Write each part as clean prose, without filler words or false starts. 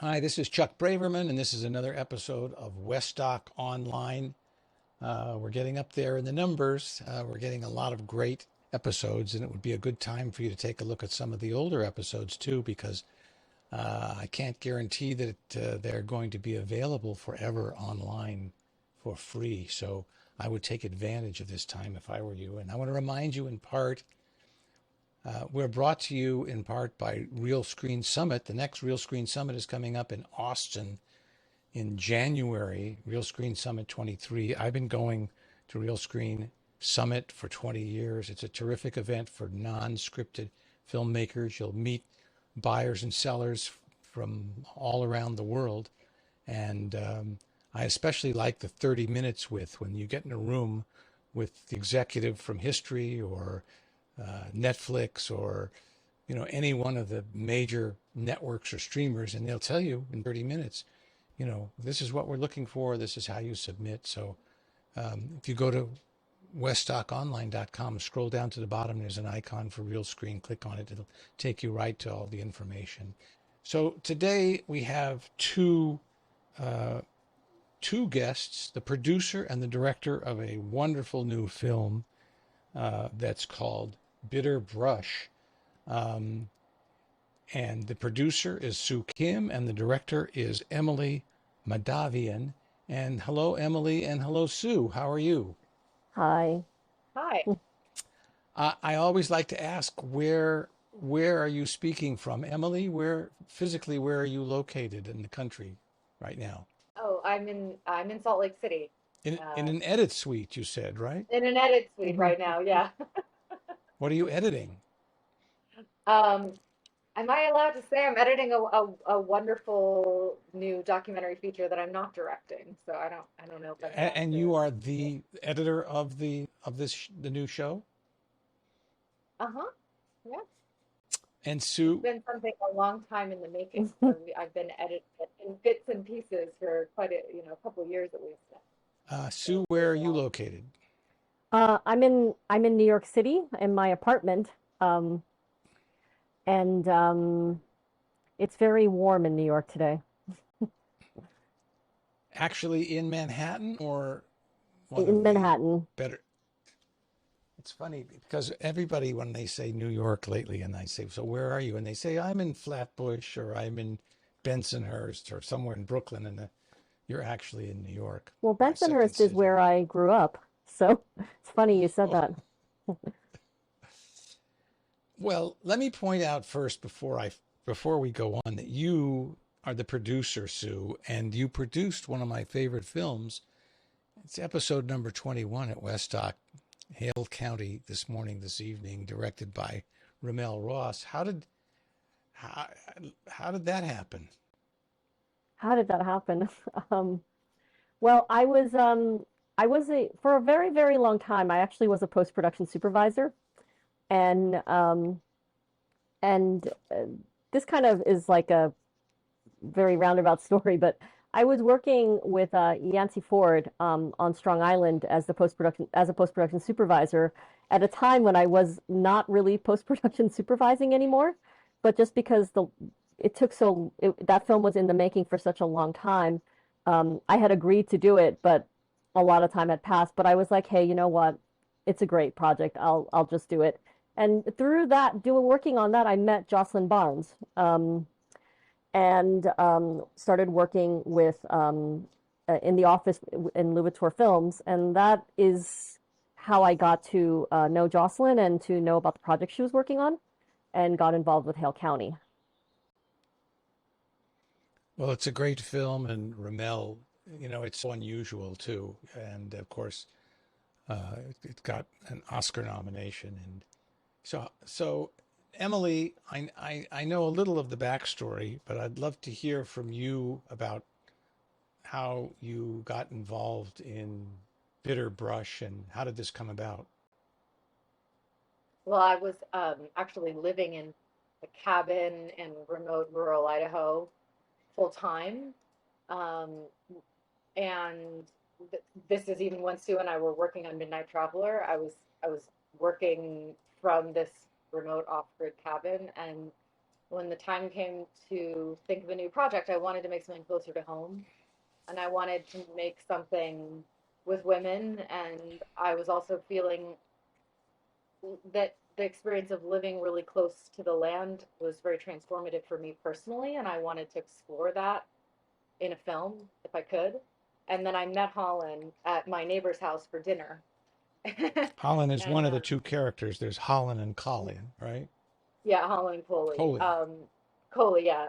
Hi, this is Chuck Braverman, and this is another episode of Westdoc Online. We're getting up there in the numbers. We're getting a lot of great episodes, and it would be a good time for you to take a look at some of the older episodes too, because I can't guarantee that they're going to be available forever online for free. So I would take advantage of this time if I were you. And I want to remind you in part, we're brought to you in part by Real Screen Summit. The next Real Screen Summit is coming up in Austin in January, Real Screen Summit 23. I've been going to Real Screen Summit for 20 years. It's a terrific event for non-scripted filmmakers. You'll meet buyers and sellers from all around the world. And I especially like the 30 minutes when you get in a room with the executive from history or Netflix or any one of the major networks or streamers, and they'll tell you in 30 minutes, this is what we're looking for, this is how you submit. So if you go to westdoconline.com, scroll down to the bottom, there's an icon for Real Screen. Click on it, it'll take you right to all the information. So today we have two guests, the producer and the director of a wonderful new film that's called Bitterbrush. And the producer is Sue Kim, and the director is Emelie Mahdavian. And hello, Emelie, and hello, Sue. How are you? Hi. Hi. I always like to ask where are you speaking from, Emelie? Where are you located in the country right now? Oh, I'm in Salt Lake City, In uh, an edit suite, you said, right? in an edit suite Mhm. right now. Yeah. What are you editing? Um, am I allowed to say I'm editing a wonderful new documentary feature that I'm not directing? So I don't know if I'm allowed And to. you are the editor of the new show? Uh-huh. Yeah. And It's Sue, been something a long time in the making. So I've been editing it in bits and pieces for quite a couple of years at least now. So Sue, it's where been are a you while. located? I'm in New York City in my apartment, um, and it's very warm in New York today. Actually in Manhattan or one In of the Manhattan. better? It's funny because everybody, when they say New York lately, and I say, so where are you? And they say, I'm in Flatbush or I'm in Bensonhurst or somewhere in Brooklyn. And you're actually in New York, Well, my second Bensonhurst is city. where I grew up, so it's funny you said that. Well, let me point out first before we go on that you are the producer, Sue, and you produced one of my favorite films. It's episode number 21 at Westdock, Hale County, this evening, directed by Ramel Ross. How, how did that happen? How did that happen? Um, well, for a very, very long time, I actually was a post-production supervisor, and um, and this kind of is like a very roundabout story, but I was working with Yancey Ford on Strong Island as a post production supervisor at a time when I was not really post production supervising anymore, but just because that film was in the making for such a long time, I had agreed to do it, but a lot of time had passed. But I was like, hey, you know what? It's a great project. I'll just do it. And through working on that, I met Jocelyn Barnes. And started working with in the office in Louverture Films, and that is how I got to know Jocelyn and to know about the project she was working on, and got involved with Hale County. Well, it's a great film, and Ramel, it's so unusual too. And of course, it got an Oscar nomination. And so Emelie, I know a little of the backstory, but I'd love to hear from you about how you got involved in Bitterbrush and how did this come about? Well, I was actually living in a cabin in remote rural Idaho full time. Um, and this is even when Sue and I were working on Midnight Traveler. I was working from this remote off-grid cabin, and when the time came to think of a new project, I wanted to make something closer to home, and I wanted to make something with women. And I was also feeling that the experience of living really close to the land was very transformative for me personally, and I wanted to explore that in a film if I could. And then I met Holland at my neighbor's house for dinner. Holland is one And of the two characters. There's Holland and yeah, Colin, right? yeah, Holland Coley. Coley. Coley, yeah.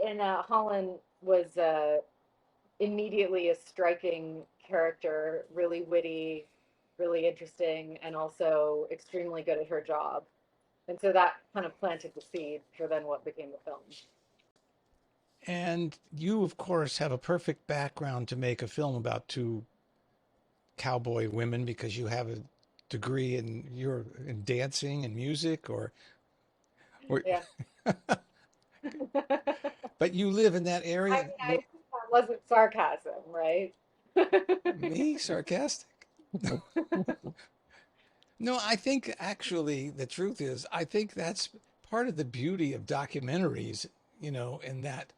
And Holland was immediately a striking character, really witty, really interesting, and also extremely good at her job. And so that kind of planted the seed for then what became the film. And you, of course, have a perfect background to make a film about two cowboy women because you have a degree in you're in dancing and music or Yeah. but you live in that I area. mean, I Well, think that wasn't sarcasm, right? me sarcastic? No, I think actually the truth is I think that's part of the beauty of documentaries, in that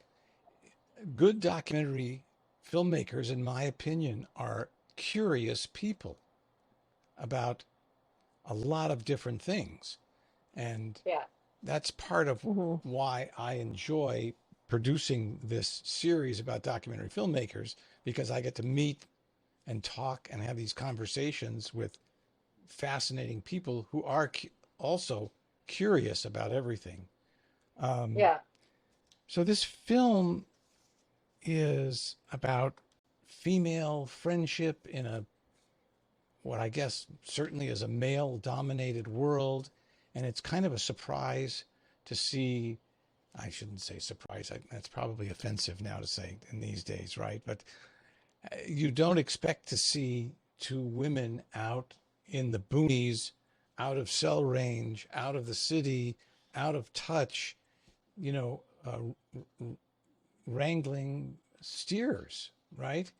good documentary filmmakers, in my opinion, are curious people about a lot of different things. And Yeah. that's part of Hmm. why I enjoy producing this series about documentary filmmakers, because I get to meet and talk and have these conversations with fascinating people who are also curious about everything. Um, Yeah. so this film is about female friendship in a what I guess certainly is a male dominated world. And it's kind of a surprise to see. I shouldn't say surprise. That's probably offensive now to say in these days, right? But you don't expect to see two women out in the boonies, out of cell range, out of the city, out of touch, you know, wrangling steers, right?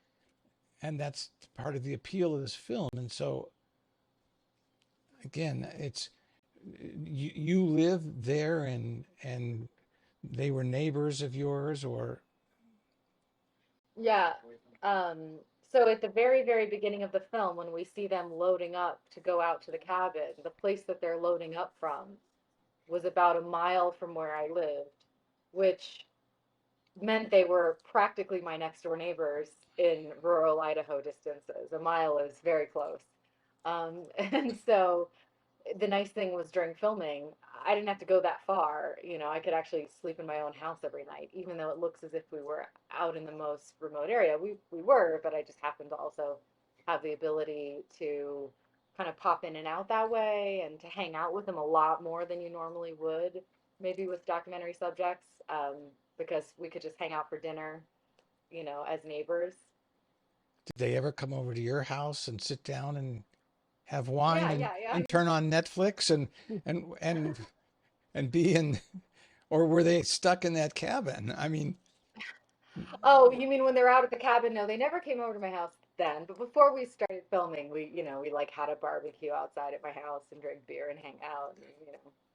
And that's part of the appeal of this film. And so, again, it's you live there, and they were neighbors of yours, or Yeah. Um, so at the very, very beginning of the film, when we see them loading up to go out to the cabin, the place that they're loading up from was about a mile from where I lived, which meant they were practically my next door neighbors in rural Idaho distances. A mile is very close. And so the nice thing was during filming, I didn't have to go that far. I could actually sleep in my own house every night, even though it looks as if we were out in the most remote area. We were, but I just happened to also have the ability to kind of pop in and out that way and to hang out with them a lot more than you normally would, maybe with documentary subjects, because we could just hang out for dinner, as neighbors. did they ever come over to your house and sit down and have wine Yeah, and yeah, yeah. and turn on Netflix and and and be in, or were they stuck in that cabin? I mean, Oh, you mean when they're out at the cabin? No, they never came over to my house then. But before we started filming, we like had a barbecue outside at my house and drank beer and hang out and,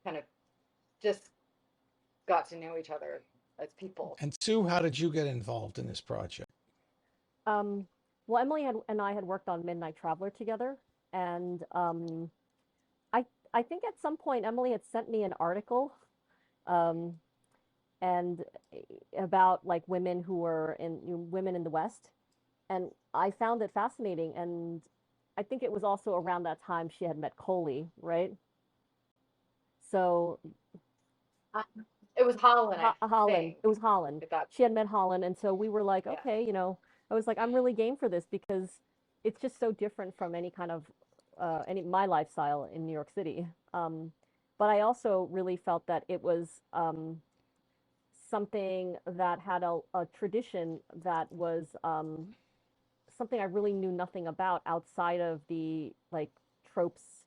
kind of just got to know each other as people. and Sue, how did you get involved in this project? Um, well, Emily and I had worked on Midnight Traveler together, and I I think at some point Emily had sent me an article, um, and about like women who were women in the West, and I found it fascinating. And I think it was also around that time she had met Coley, right? So Uh, It was Holland, I Holland, think, it was Holland. at that She had point. met Holland, and so we were like, Yeah. okay, I was like, I'm really game for this because it's just so different from any kind of any my lifestyle in New York City. But I also really felt that it was something that had a tradition that was something I really knew nothing about outside of the like tropes,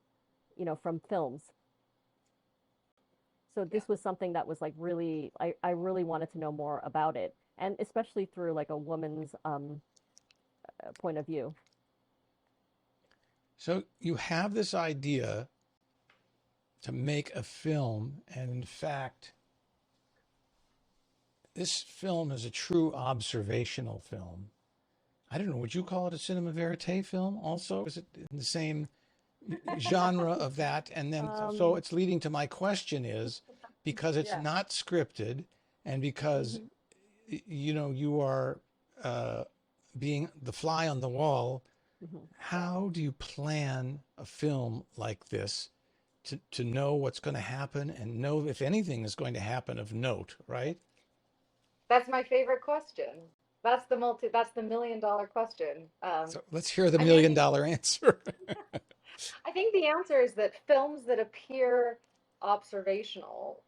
from films. So Yeah. this was something that was like really, I really wanted to know more about it, and especially through like a woman's point of view. So you have this idea to make a film, and in fact, this film is a true observational film. I don't know, would you call it a cinema verite film also? Is it in the same genre of that? And then, so Um, it's leading to my question is, because it's yeah. not scripted and because, Mhm. you know, you are uh, being the fly on the wall, Mhm. how do you plan a film like this to know what's going to happen and know if anything is going to happen of note, right? That's my favorite question. That's the $1 million question. So let's hear the I mean, million dollar answer. I think the answer is that films that appear observational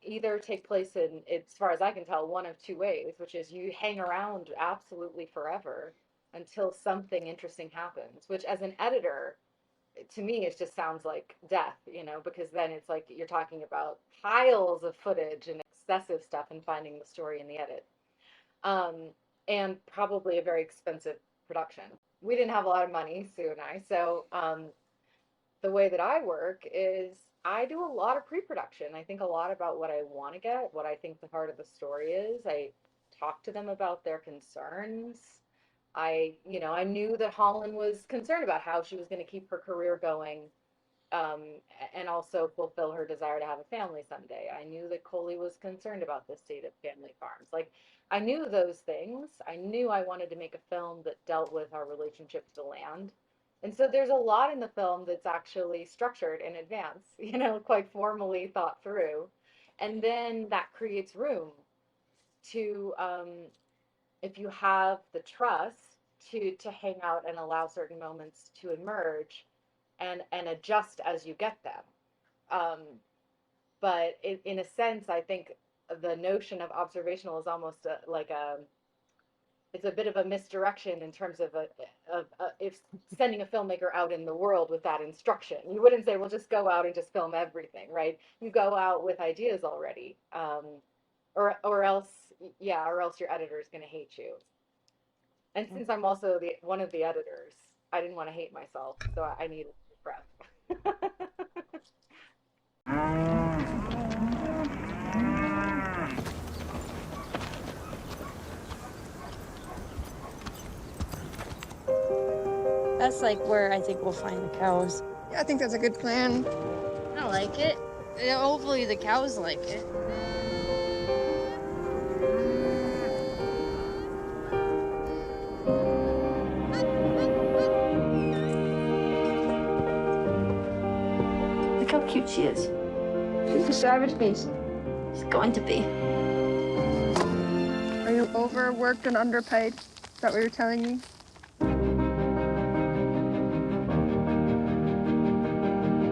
either take place in, as far as I can tell, one of two ways, which is you hang around absolutely forever until something interesting happens, which as an editor, to me, it just sounds like death, because then it's like you're talking about piles of footage and excessive stuff and finding the story in the edit. Um, and probably a very expensive production. We didn't have a lot of money, Sue and I, so the way that I work is I do a lot of pre-production. I think a lot about what I want to get, what I think the heart of the story is. I talk to them about their concerns. I knew that Holland was concerned about how she was going to keep her career going, um, and also fulfill her desire to have a family someday. I knew that Coley was concerned about the state of family farms. Like, I knew those things. I knew I wanted to make a film that dealt with our relationship to the land. And so there's a lot in the film that's actually structured in advance, quite formally thought through. And then that creates room to, if you have the trust to hang out and allow certain moments to emerge and adjust as you get them. Um, but in a sense, I think the notion of observational is almost like it's a bit of a misdirection in terms of if sending a filmmaker out in the world with that instruction. You wouldn't say, well, just go out and just film everything, right? You go out with ideas already, or else, yeah, or else your editor is going to hate you. And since I'm also the one of the editors, I didn't want to hate myself, so I needed prep. That's like where I think we'll find the cows. Yeah, I think that's a good plan. I like it. Yeah, hopefully the cows like it. Look how cute she is. She's a savage beast. She's going to be. Are you overworked and underpaid? Is that what you're telling me?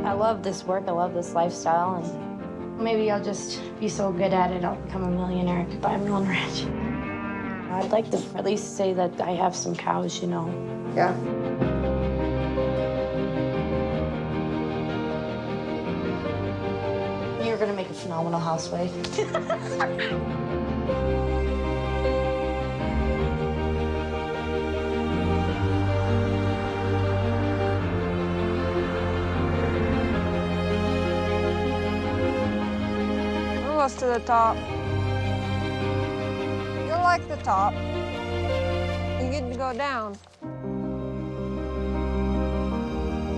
I love this work. I love this lifestyle, and maybe I'll just be so good at it I'll become a millionaire and could buy my own ranch. I'd like to at least say that I have some cows, Yeah. You're gonna make a phenomenal housewife. Almost to the top. You'll like the top. You get to go down.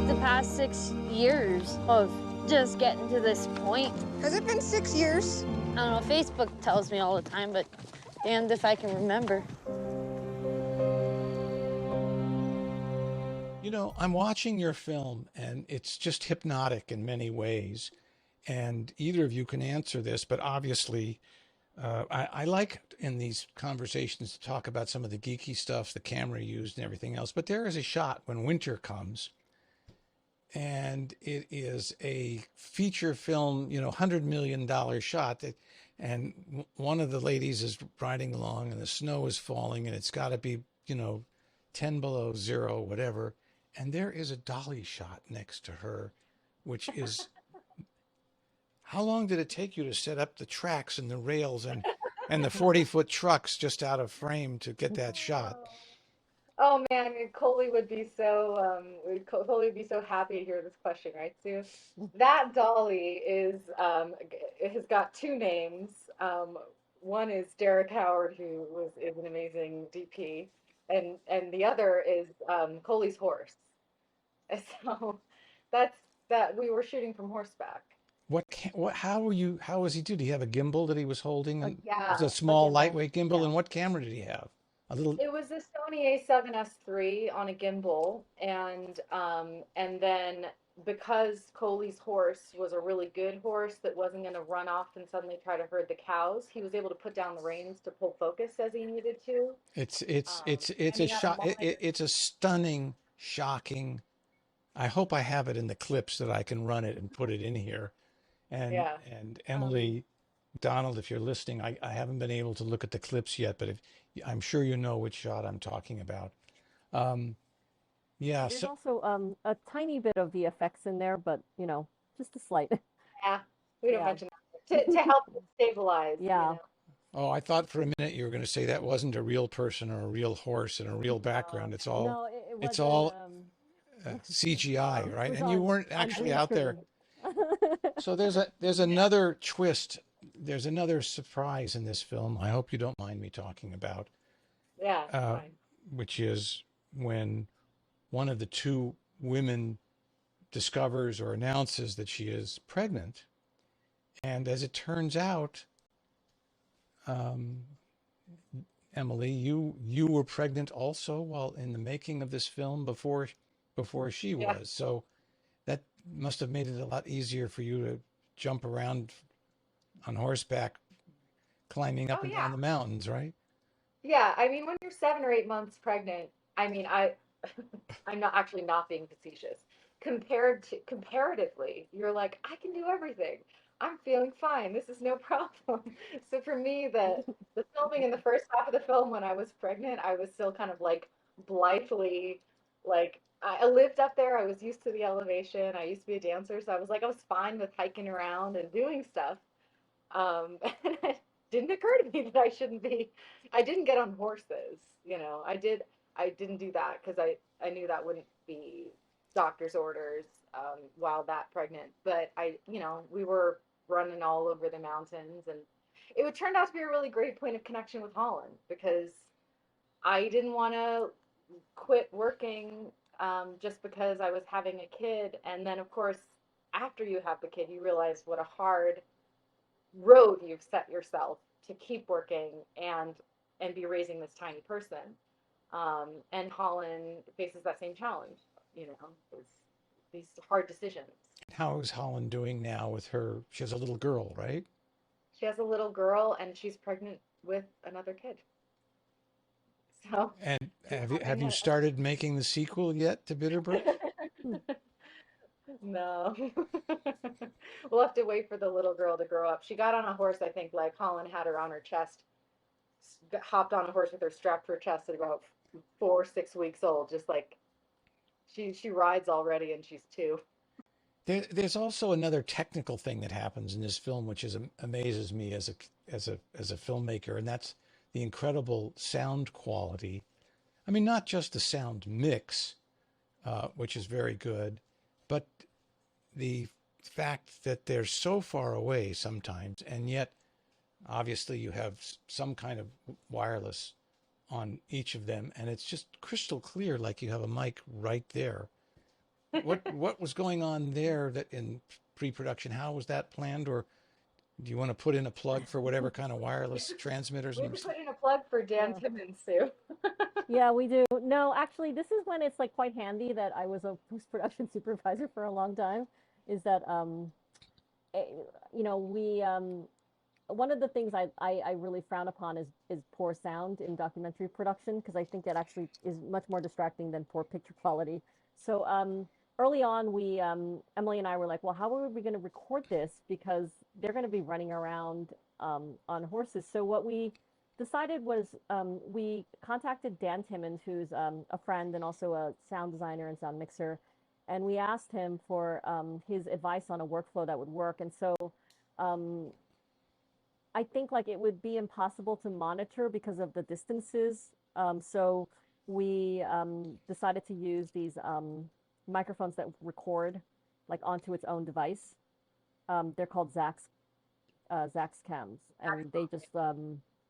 The past 6 years of just getting to this point. Has it been 6 years? I don't know, Facebook tells me all the time, but damned if I can remember. You know, I'm watching your film and it's just hypnotic in many ways. And either of you can answer this, but obviously, I like in these conversations to talk about some of the geeky stuff, the camera used and everything else. But there is a shot when winter comes, and it is a feature film, $100 million shot that, and one of the ladies is riding along and the snow is falling and it's got to be, 10 below zero, whatever. And there is a dolly shot next to her, which is, how long did it take you to set up the tracks and the rails and the 40-foot trucks just out of frame to get that shot? Oh man, Coley would be Coley would be so happy to hear this question, right, Sue? That dolly is it has got two names. One is Derek Howard, who is an amazing DP, and the other is Coley's horse. And so that's that we were shooting from horseback. How was he do? Did he have a gimbal that he was holding? And it was Yeah, a A small, gimbal. lightweight gimbal. Yeah. And what camera did he have? A little, it was the Sony A7S III on a gimbal, and then because Coley's horse was a really good horse that wasn't going to run off and suddenly try to herd the cows, he was able to put down the reins to pull focus as he needed to. it's And a he had a shot. monitor. It's a stunning, shocking. I hope I have it in the clips that I can run it and put it in here. And Yeah. and Emily, Donald, if you're listening, I haven't been able to look at the clips yet, but if I'm sure you know which shot I'm talking about. Um, yeah, There's so also a tiny bit of VFX in there, but just a slight. Yeah, we don't Yeah. mention that to help it stabilize, Yeah. oh, I thought for a minute you were going to say that wasn't a real person or a real horse and a real background. No, it It's wasn't. all CGI, It right? was And you weren't on actually green out there. screen. So there's another twist. There's another surprise in this film. I hope you don't mind me talking about, yeah, it's uh, fine. which is when one of the two women discovers or announces that she is pregnant, and as it turns out, um, Emily, you were pregnant also while in the making of this film before she Yeah. was. So that must have made it a lot easier for you to jump around on horseback, climbing up Oh and down yeah. the mountains, right? Yeah, I mean, when you're 7 or 8 months pregnant, I mean, I'm not actually not being facetious. Comparatively, you're like, I can do everything. I'm feeling fine. This is no problem. So for me, the filming in the first half of the film when I was pregnant, I was still kind of like blithely like I lived up there. I was used to the elevation. I used to be a dancer, so I was like I was fine with hiking around and doing stuff. And it didn't occur to me that I shouldn't be. I didn't get on horses, I did. I didn't do that because I knew that wouldn't be doctor's orders while that pregnant. But we were running all over the mountains, and it would turned out to be a really great point of connection with Holland because I didn't want to quit working just because I was having a kid, and then of course after you have the kid, you realize what a hard road you've set yourself to keep working and be raising this tiny person. And Holland faces that same challenge, these hard decisions. How is Holland doing now with her? She has a little girl, right? She has a little girl and she's pregnant with another kid. So And she's have having you a started making the sequel yet to Bitterbrush? no. We'll have to wait for the little girl to grow up. She got on a horse, I think, like Holland had her on her chest, hopped on a horse with her strapped to her chest at about 4 or 6 weeks old, just like she rides already and she's 2. There's also another technical thing that happens in this film, which amazes me as a filmmaker, and that's the incredible sound quality. I mean, not just the sound mix, which is very good, but the fact that they're so far away sometimes, and yet obviously you have some kind of wireless on each of them, and it's just crystal clear, like you have a mic right there. What was going on there that in pre-production? How was that planned, or do you want to put in a plug for whatever kind of wireless transmitters We and have to put in a plug for Dan Yeah. Timmons, Sue. Yeah, we do. No, actually, this is when it's like quite handy that I was a post-production supervisor for a long time. Is that eh, we one of the things I really frown upon is poor sound in documentary production because I think that actually is much more distracting than poor picture quality. So early on, we Emily and I were like, well, how are we going to record this because they're going to be running around on horses. So what we decided was we contacted Dan Timmons, who's a friend and also a sound designer and sound mixer, and we asked him for his advice on a workflow that would work. And so um, I think like it would be impossible to monitor because of the distances. So we decided to use these microphones that record like onto its own device. They're called Zax, Zax cams, and they just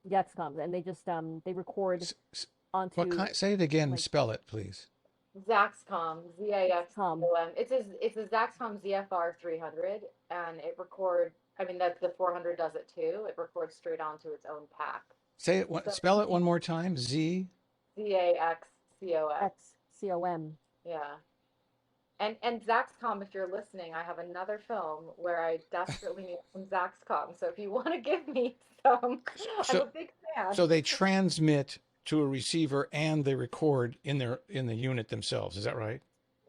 Yaxcoms, and they just they record S- s- What onto kind? Say it again and like spell it, please. Zaxcom, com. ZAXCOM. It's a Zaxcom ZFR 300, and it record. I mean, that the 400 does it too. It records straight onto its own pack. Say it. So Spell it one more time. Z. ZAXCOM. XCOM. Yeah. And Zaxcom, if you're listening, I have another film where I desperately need some Zaxcom. So if you want to give me some, I'm So a big fan. so they transmit to a receiver and they record in the unit themselves. Is that right?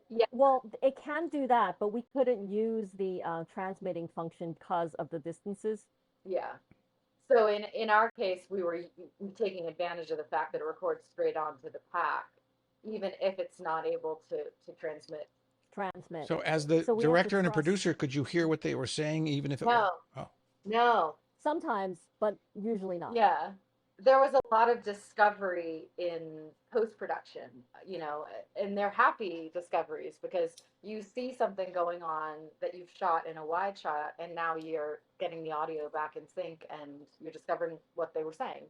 Yeah, Well, it can do that, but we couldn't use the transmitting function because of the distances. yeah. So in our case, we were taking advantage of the fact that it records straight onto the pack, even if it's not able to transmit. Transmit. So as the So we have to director and a trust producer, could you hear what they were saying, even if it was? No, Oh, no. sometimes, but usually not. Yeah. There was a lot of discovery in post-production, and they're happy discoveries because you see something going on that you've shot in a wide shot, and now you're getting the audio back in sync and you're discovering what they were saying.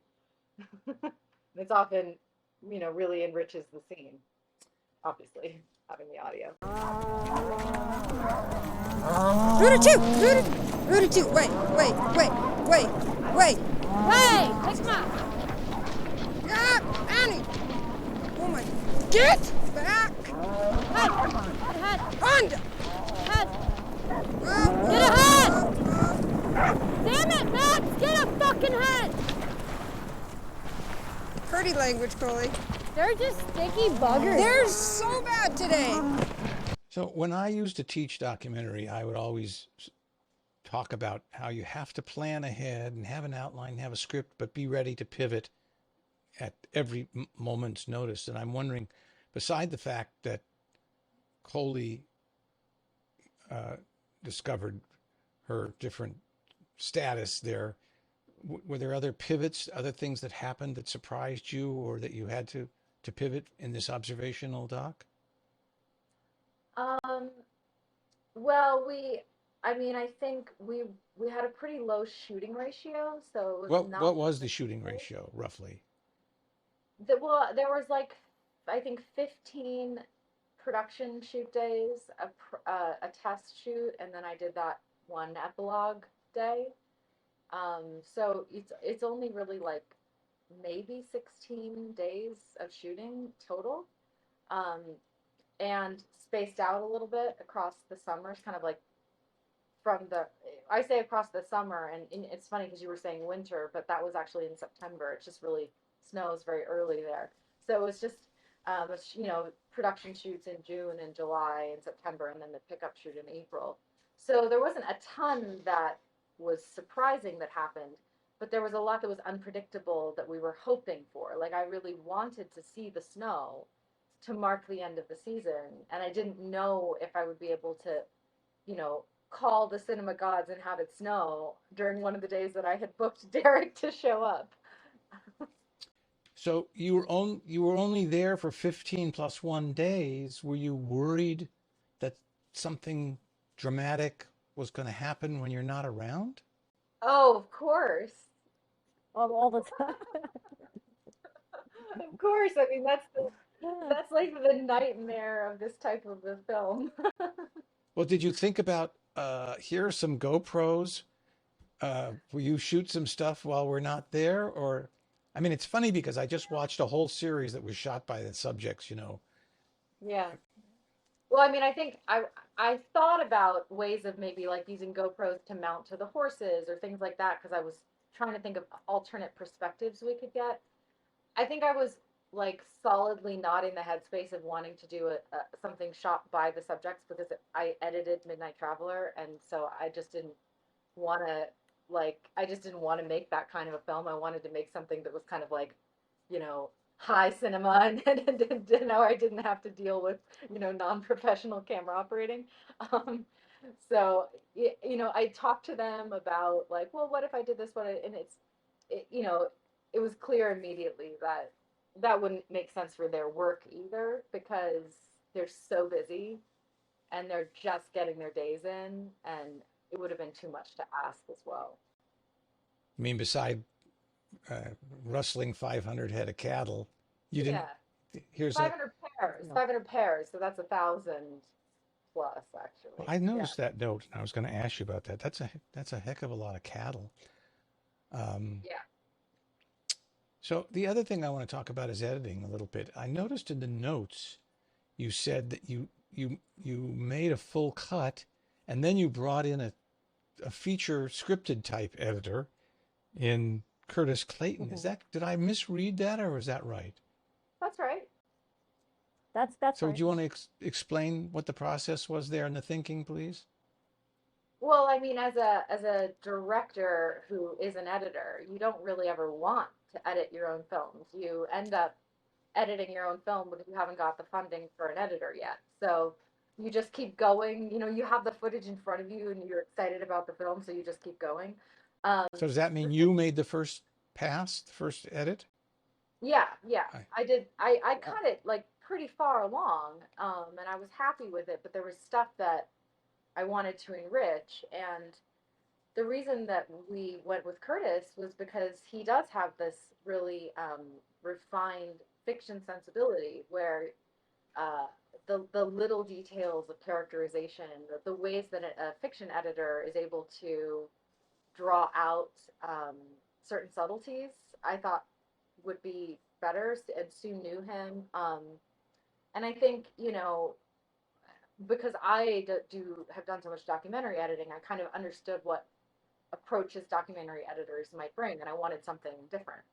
It's often, really enriches the scene, obviously, having the audio. Rooter two! Rooter two! Wait! Hey, take him out. Yeah! Annie! Oh my... Get back! Head, head, Under! head. Get a head! Damn it, Max! Get a fucking head! Pretty language, Coley. They're just sticky buggers. They're so bad today. so when I used to teach documentary, I would always talk about how you have to plan ahead and have an outline, have a script, but be ready to pivot at every moment's notice. And I'm wondering, beside the fact that Coley discovered her different status there, were there other pivots, other things that happened that surprised you or that you had to pivot in this observational doc? Um, well, I think we had a pretty low shooting ratio, so it was not. What was the shooting ratio roughly? Well, there was like, I think 15 production shoot days, a test shoot, and then I did that one epilogue day. So it's only really like maybe 16 days of shooting total, um, and spaced out a little bit across the summers, kind of like from the I say across the summer, and it's funny because you were saying winter, but that was actually in September. It just really snows very early there, so it was just production shoots in June and July and September, and then the pickup shoot in April. So there wasn't a ton that was surprising that happened, but there was a lot that was unpredictable that we were hoping for. Like I really wanted to see the snow to mark the end of the season, and I didn't know if I would be able to, call the cinema gods and have it snow during one of the days that I had booked Derek to show up. So you were only there for 15 plus 1 days. Were you worried that something dramatic was going to happen when you're not around? Oh, of course. All the time. Of course. I mean, that's like the nightmare of this type of a film. Well, did you think about here are some GoPros? Will you shoot some stuff while we're not there? Or, I mean, it's funny because I just watched a whole series that was shot by the subjects, Yeah. Well, I mean, I think I thought about ways of maybe like using GoPros to mount to the horses or things like that because I was trying to think of alternate perspectives we could get. I think I was like solidly not in the headspace of wanting to do something shot by the subjects because I edited Midnight Traveler, and so want to I just didn't want to make that kind of a film. I wanted to make something that was kind of like, high cinema, and I didn't have to deal with, non-professional camera operating. Um, so, I talked to them about like, well, what if I did this? And it was clear immediately that that wouldn't make sense for their work either because they're so busy and they're just getting their days in, and it would have been too much to ask as well. I mean, beside rustling 500 head of cattle, you didn't. Yeah, Here's a. 500 pairs, No. 500 pairs. So that's 1,000 plus, Well, actually. I Yeah. noticed that note, and I was going to ask you about that. That's a heck of a lot of cattle. Um, Yeah. so the other thing I want to talk about is editing a little bit. I noticed in the notes you said that you made a full cut, and then you brought in a feature scripted type editor in Curtis Clayton. Is Mhm. that, did I misread that, or is that right? That's right. That's So right. do you want to explain what the process was there and the thinking, please? Well, I mean, as a director who is an editor, you don't really ever want to edit your own films. You end up editing your own film because you haven't got the funding for an editor yet. So you just keep going. You know, you have the footage in front of you and you're excited about the film, so you just keep going. Um, So does that mean you made the first pass, the first edit? yeah, yeah, I, I did. I Yeah. cut it like pretty far along, and I was happy with it, but there was stuff that I wanted to enrich. And the reason that we went with Curtis was because he does have this really refined fiction sensibility where uh, the little details of characterization, the ways that a fiction editor is able to draw out certain subtleties, I thought would be better. And Sue knew him, and I think because I do have done so much documentary editing, I kind of understood what approaches documentary editors might bring, and I wanted something different.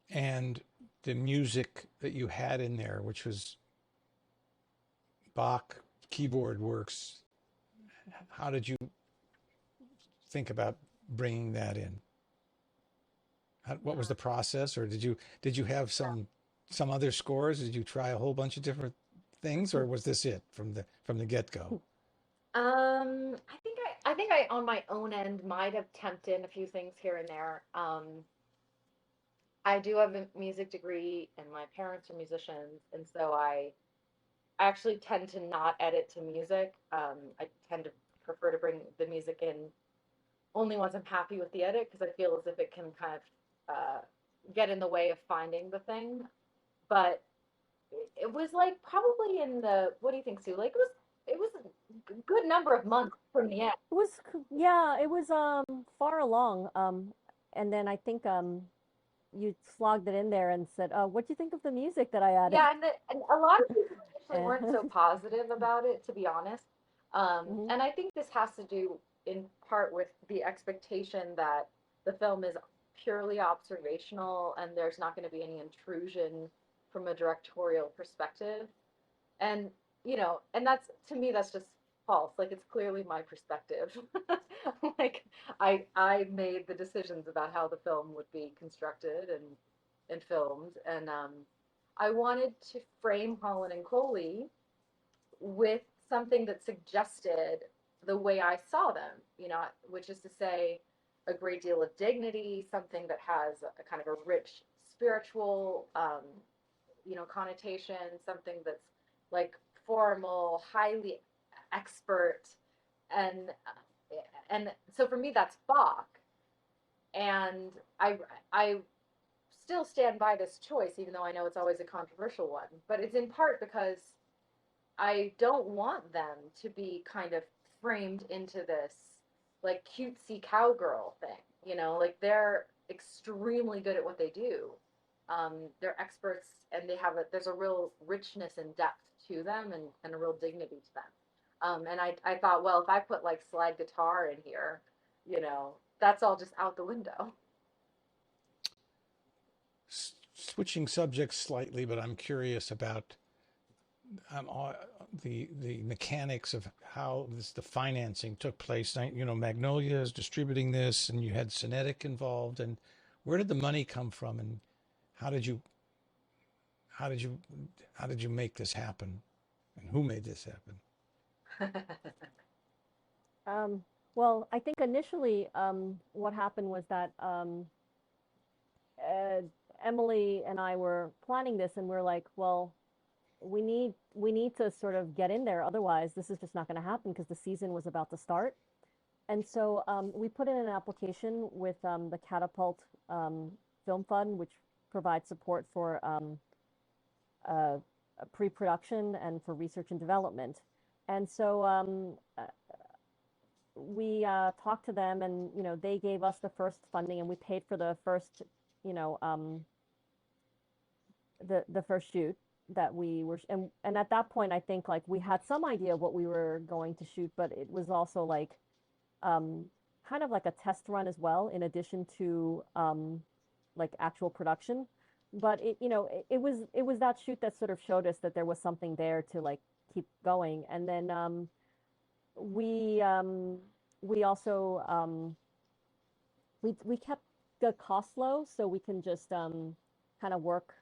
and the music that you had in there, which was Bach keyboard works, how did you think about bringing that in? What was the process, or did you have some other scores? Did you try a whole bunch of different things, or was this it from the get go? I think I on my own end might have tempted in a few things here and there. I do have a music degree, and my parents are musicians, and so I actually tend to not edit to music. I tend to prefer to bring the music in only once I'm happy with the edit because I feel as if it can kind of get in the way of finding the thing. But it was like probably in the, what do you think, Sue? Like it was a good number of months from the end. Yeah, it was far along. And then I think you slogged it in there and said, "What do you think of the music that I added?" Yeah, and a lot of people actually weren't so And positive about it, to be honest. mhm. And I think this has to do in part with the expectation that the film is purely observational and there's not going to be any intrusion from a directorial perspective. And and that's, to me, that's just false. Like, it's clearly my perspective. Like, I made the decisions about how the film would be constructed and filmed, and I wanted to frame Holland and Coley with something that suggested the way I saw them, which is to say, a great deal of dignity, something that has a kind of a rich spiritual connotation, something that's like formal, highly expert, and and so for me that's Bach, and I still stand by this choice, even though I know it's always a controversial one. But it's in part because I don't want them to be kind of framed into this like cutesy cowgirl thing. Like, they're extremely good at what they do. They're experts, and there's a real richness and depth to them, and a real dignity to them. And I thought, well, if I put like slide guitar in here, that's all just out the window. Switching subjects slightly, but I'm curious about the mechanics of how the financing took place. Magnolia is distributing this, and you had Cinetic involved, and where did the money come from, and how did you how did you how did you make this happen, and who made this happen? Um, well, I think initially what happened was that uh, Emelie and I were planning this, and we're like, well, we need to sort of get in there, otherwise this is just not going to happen because the season was about to start. And so we put in an application with the Catapult Film Fund, which provides support for uh, pre-production and for research and development. And so we talked to them, and they gave us the first funding, and we paid for the first, you know, the first shoot that we were, and at that point, I think like we had some idea of what we were going to shoot, but it was also like um, kind of like a test run as well, in addition to like actual production. But it was that shoot that sort of showed us that there was something there to like keep going. And then we um, we also we kept the cost low so we can just kind of work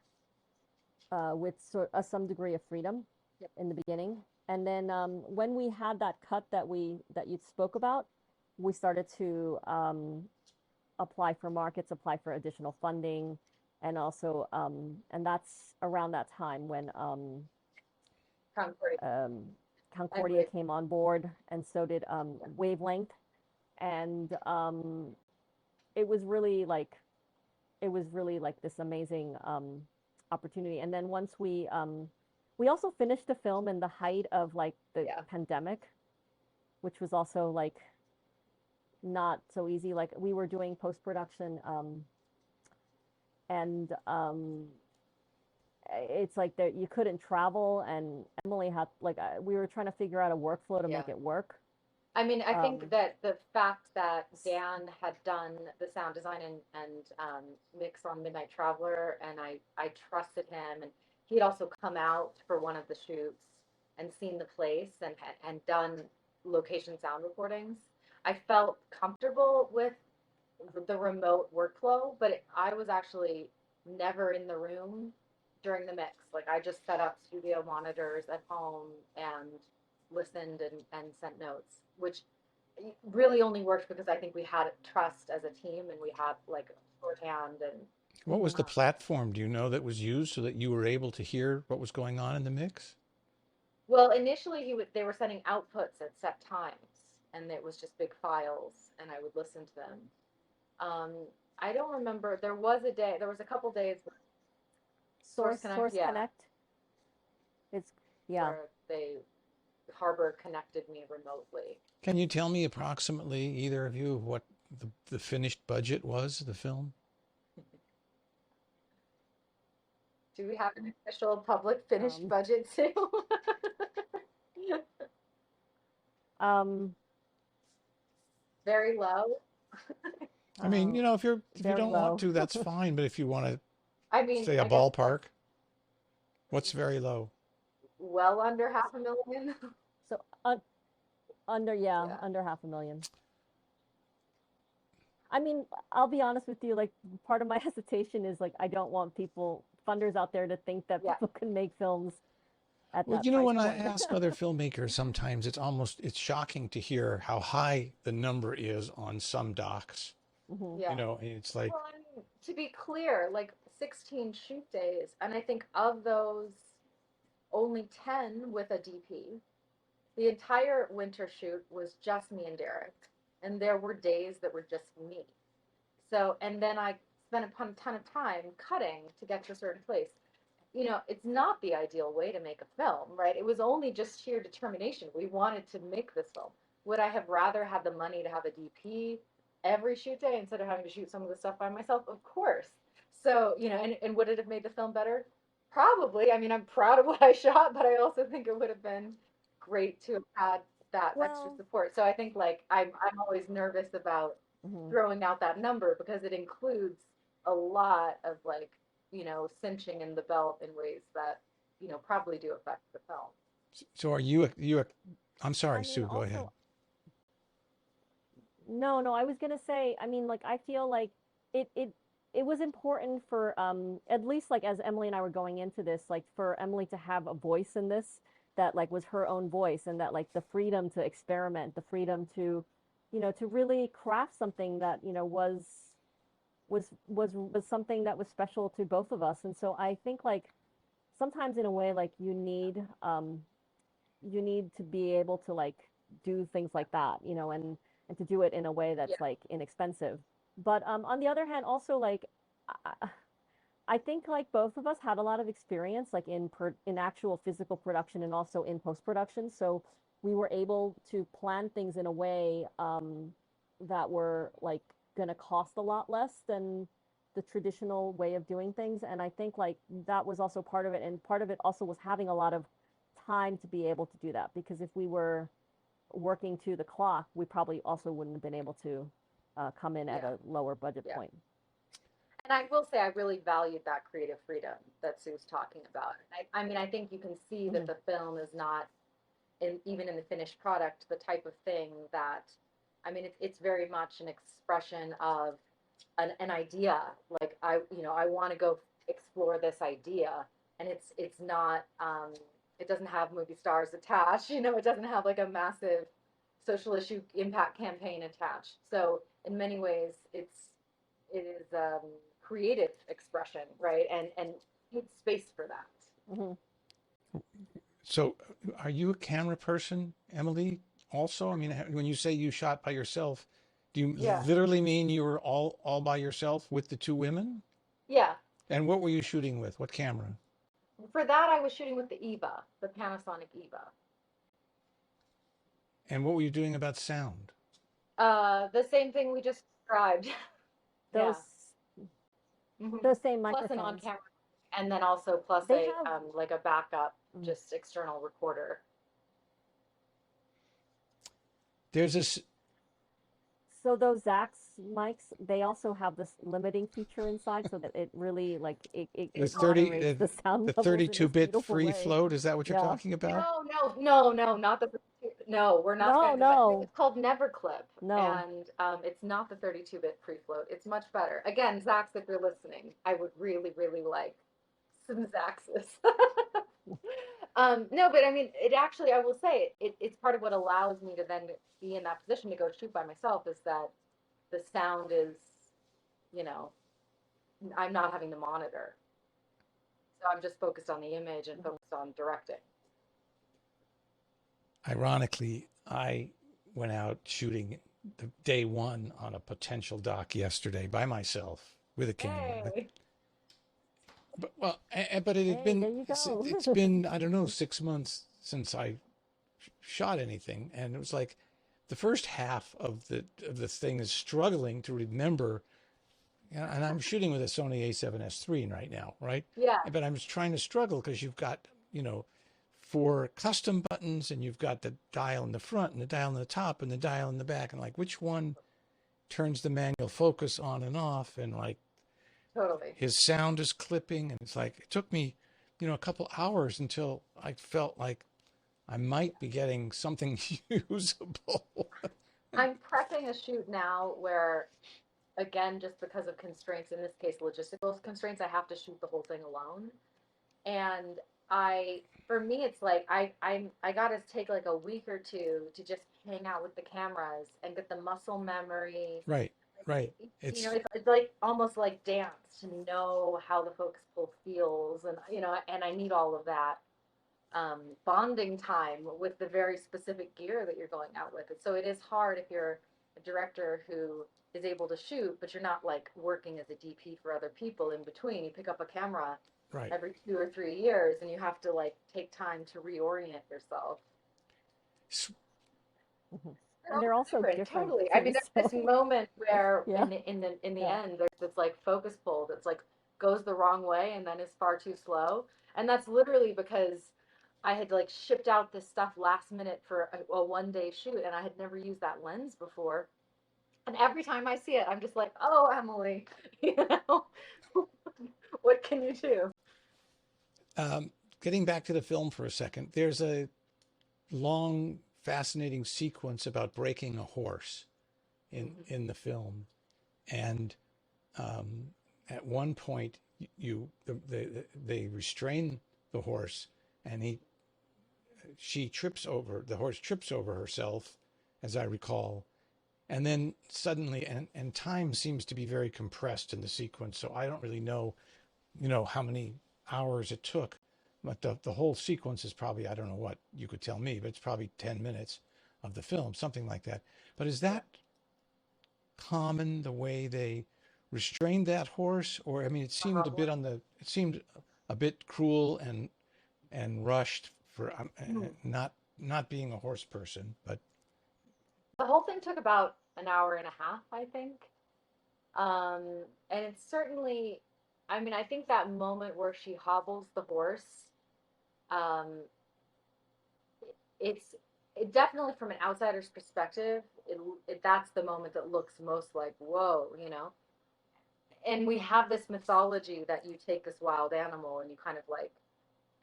with some degree of freedom in the beginning. And then when we had that cut that you spoke about, we started to apply for markets, apply for additional funding, and also and that's around that time when Concord. um, And Concordia came on board, and so did Wavelength, and it was really like this amazing opportunity. And then once we also finished the film in the height of like the Yeah. pandemic, which was also like not so easy. Like we were doing post-production and it's like that you couldn't travel, and Emelie had like we were trying to figure out a workflow to Yeah. make it work. I mean, I think Um, that the fact that Dan had done the sound design and mix on Midnight Traveler, and I trusted him, and he had also come out for one of the shoots and seen the place and done location sound recordings. I felt comfortable with the remote workflow, but I was actually never in the room during the mix. Like I just set up studio monitors at home and listened and sent notes, which really only worked because I think we had trust as a team and we had like shorthand and What was the mhm. platform, do you know, that was used so that you were able to hear what was going on in the mix? well, initially they were sending outputs at set times and it was just big files and I would listen to them. Um, I don't remember. There was a couple days where Source Connect, Source yeah, Connect. It's yeah. where they Harbor connected me remotely. Can you tell me approximately, either of you, what the finished budget was of the film? Do we have an official public finished Um, budget too? um, Very low. I mean, uh, if you very don't want low. to, that's fine. But if you want to I mean, say a I guess ballpark, what's very low? well under 500,000. So under Yeah. under 500,000. I mean, I'll be honest with you, like part of my hesitation is like I don't want funders out there to think that Yeah. people can make films at Well, that price when I point. ask other filmmakers, sometimes it's shocking to hear how high the number is on some docs. Hmm. Yeah. And it's like, Well, I mean, to be clear, like 16 shoot days, and I think of those, only 10 with a DP. The entire winter shoot was just me and Derek, and there were days that were just me. So, and then I spent a ton of time cutting to get to a certain place. It's not the ideal way to make a film, right? It was only just sheer determination. We wanted to make this film. Would I have rather had the money to have a DP every shoot day instead of having to shoot some of the stuff by myself? Of course. So, and would it have made the film better? Probably. I mean, I'm proud of what I shot, but I also think it would have been great to have had that extra Well, support. So I think like I'm always nervous about mhm. throwing out that number because it includes a lot of like cinching in the belt in ways that probably do affect the film. so are I'm I sorry, mean, Sue, go ahead. also, no, I was gonna say, I mean, like I feel like it it it was important for at least like as Emelie and I were going into this, like for Emelie to have a voice in this that like was her own voice, and that like the freedom to experiment, the freedom to, to really craft something that, was something that was special to both of us. And so I think like sometimes in a way like you need to be able to like do things like that, and and to do it in a way Yeah. that's like inexpensive. But on the other hand, also like I, I think like both of us had a lot of experience like in actual physical production and also in post production, so we were able to plan things in a way that were like going to cost a lot less than the traditional way of doing things. And I think like that was also part of it, and part of it also was having a lot of time to be able to do that, because if we were working to the clock, we probably also wouldn't have been able to come in at Yeah. a lower budget Yeah. point. And I will say I really valued that creative freedom that Sue's talking about. I mean, I think you can see that the film is not, even in the finished product, the type of thing that, I mean, it's very much an expression of an idea. Like I want to go explore this idea, and it's not, it doesn't have movie stars attached. It doesn't have like a massive social issue impact campaign attached. So in many ways, it is creative expression, right? And need space for that. Mm-hmm. So, are you a camera person, Emelie? Also, I mean, when you say you shot by yourself, do you Yeah. literally mean you were all by yourself with the two women? Yeah. And what were you shooting with? What camera? For that, I was shooting with the Eva, the Panasonic Eva. And what were you doing about sound? The same thing we just described. Those Yeah. Mhm. those same Plus an microphones. on-camera, and then also plus They a have like a backup, just external recorder. There's this So those Zax mics, they also have this limiting feature inside, so that it really like the it 30 moderates the sound the levels in this 32-bit beautiful free way. float. Is that what you're Yeah. talking about? No, not the. No, we're not No, going to. no. It's called Neverclip, No. and it's not the 32-bit pre-float. It's much better. Again, Zax, if you're listening, I would really, really like some Zaxes. No, but I mean, it actually, I will say, it's part of what allows me to then be in that position to go shoot by myself, is that the sound is, you know, I'm not having to monitor. So I'm just focused on the image and focused on directing. Ironically, I went out shooting the day one on a potential doc yesterday by myself with a camera. Hey. But it had Hey, been there you go. it's been, I don't know, 6 months since I shot anything, and it was like the first half of the thing is struggling to remember. And I'm shooting with a Sony A7S III right now, right? Yeah. But I'm just trying to struggle because you've got, 4 custom buttons, and you've got the dial in the front and the dial in the top and the dial in the back, and like which one turns the manual focus on and off, and like Totally. his sound is clipping, and it's like it took me, a couple hours until I felt like I might be getting something usable. I'm prepping a shoot now where, again, just because of constraints, in this case, logistical constraints, I have to shoot the whole thing alone. And for me, it's like I got to take like a week or two to just hang out with the cameras and get the muscle memory. Right. It's It's like almost like dance, to know how the focus pull feels, and and I need all of that bonding time with the very specific gear that you're going out with. So it is hard if you're a director who is able to shoot, but you're not like working as a DP for other people in between. You pick up a camera right. every 2 or 3 years, and you have to like take time to reorient yourself. And they're also different. Totally. Too, I mean, there's this moment where Yeah. in the Yeah. end, there's this like focus pull that's like goes the wrong way and then is far too slow, and that's literally because I had like shipped out this stuff last minute for a 1-day shoot, and I had never used that lens before. And every time I see it, I'm just like, oh, Emelie, what can you do? Getting back to the film for a second, there's a long, fascinating sequence about breaking a horse in the film, and at one point, they restrain the horse, and the horse trips over herself, as I recall, and then suddenly, and time seems to be very compressed in the sequence, so I don't really know, how many hours it took, but the whole sequence is probably, I don't know what you could tell me, but it's probably 10 minutes of the film, something like that. But is that common the way they restrained that horse? Or, I mean, it seemed it seemed a bit cruel and rushed for not being a horse person, but The whole thing took about an hour and a half, I think. And it's certainly, I mean, I think that moment where she hobbles the horse, um, it's it definitely from an outsider's perspective, that's the moment that looks most like, whoa, you know? And we have this mythology that you take this wild animal and you kind of like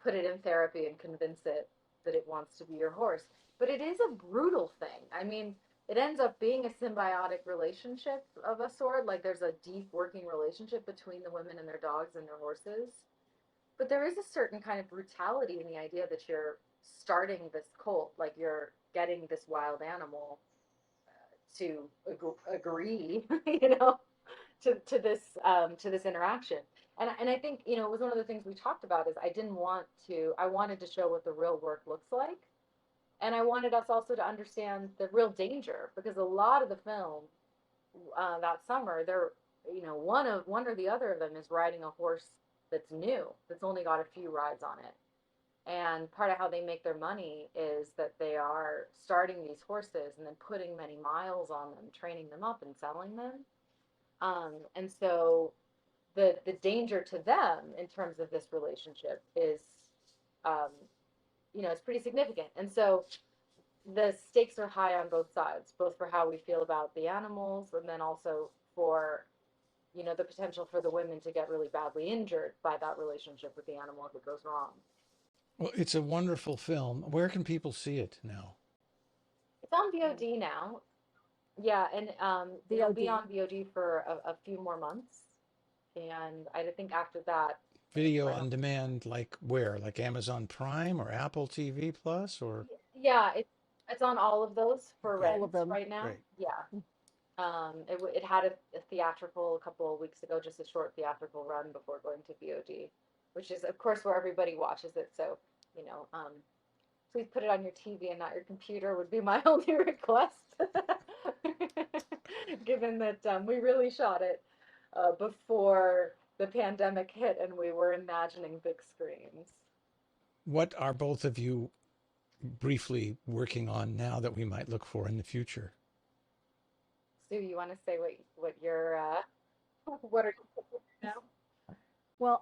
put it in therapy and convince it that it wants to be your horse. But it is a brutal thing. I mean, it ends up being a symbiotic relationship of a sort. Like there's a deep working relationship between the women and their dogs and their horses. But there is a certain kind of brutality in the idea that you're starting this cult, like you're getting this wild animal to agree, you know, to this interaction. And I think, you know, it was one of the things we talked about is I wanted to show what the real work looks like. And I wanted us also to understand the real danger because a lot of the film that summer, they're, you know, one or the other of them is riding a horse that's new, that's only got a few rides on it. And part of how they make their money is that they are starting these horses and then putting many miles on them, training them up and selling them. And so the danger to them in terms of this relationship is, um, you know, it's pretty significant. And so the stakes are high on both sides, both for how we feel about the animals and then also for, you know, the potential for the women to get really badly injured by that relationship with the animal if it goes wrong. well, it's a wonderful film. Where can people see it now? It's on VOD now. Yeah, and it'll be on VOD for a few more months. And I think after that, Video I don't, on demand, like where? Like Amazon Prime or Apple TV Plus or yeah, it's on all of those for okay, All of rent them. right now. great. Yeah. It had a theatrical a couple of weeks ago, just a short theatrical run before going to VOD, which is of course where everybody watches it. So, you know, please put it on your TV and not your computer would be my only request. Given that we really shot it before the pandemic hit and we were imagining big screens. What are both of you briefly working on now that we might look for in the future? Sue, you want to say what you're what are you doing now? Well,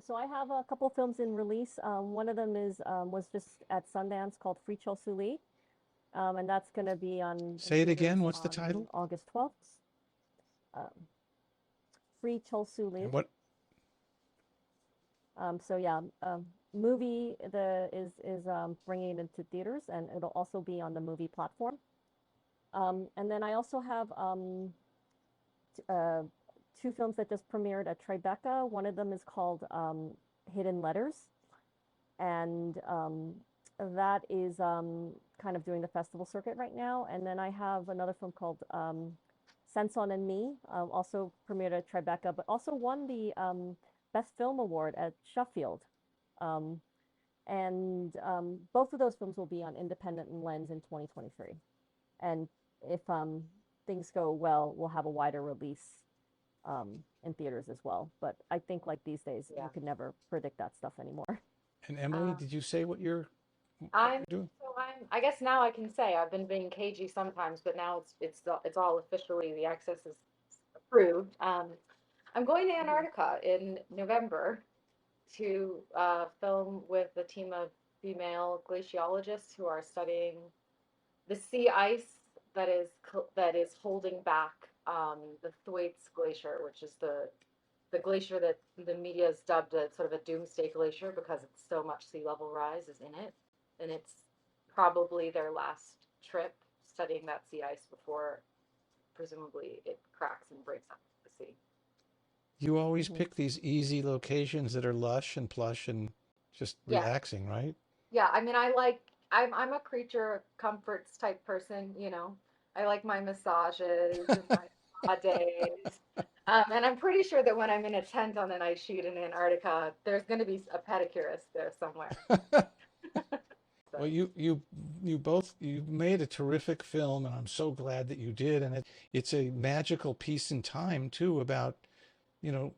so I have a couple films in release. One of them was just at Sundance called Free Chol Suli, and that's going to be in Say it again. theaters What's the on title? August 12th. Um, Free Chol And Suli. what? So yeah, movie is bringing it into theaters, and it'll also be on the movie platform. And then I also have uh, two films that just premiered at Tribeca. One of them is called Hidden Letters, and that is kind of doing the festival circuit right now. And then I have another film called Sanson and Me, also premiered at Tribeca, but also won the Best Film Award at Sheffield. Um, and both of those films will be on Independent and Lens in 2023. And if things go well, we'll have a wider release in theaters as well. But I think like these days, Yeah. you could never predict that stuff anymore. And Emelie, Um, did you say what you're I'm doing? I guess now I can say I've been being cagey sometimes, but now it's all officially the access is approved. I'm going to Antarctica in November to film with a team of female glaciologists who are studying the sea ice that is holding back the Thwaites Glacier, which is the glacier that the media has dubbed a sort of a doomsday glacier because it's so much sea level rise is in it, and it's probably their last trip studying that sea ice before presumably it cracks and breaks up the sea. You always Mhm. pick these easy locations that are lush and plush and just Yeah, relaxing, right? yeah. I mean, I'm a creature comforts type person, you know. I like my massages and my spa days. And I'm pretty sure that when I'm in a tent on an ice sheet in Antarctica, there's going to be a pedicurist there somewhere. Well, you made a terrific film, and I'm so glad that you did. And it's a magical piece in time too about,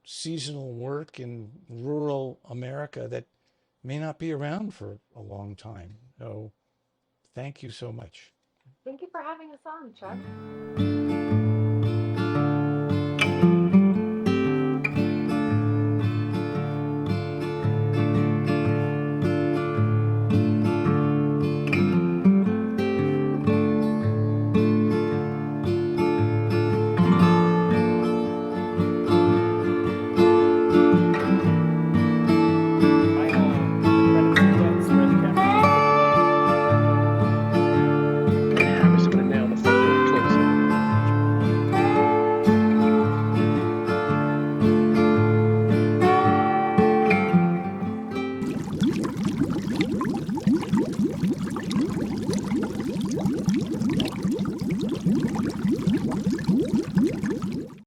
seasonal work in rural America that may not be around for a long time. So thank you so much. Thank you for having us on, Chuck.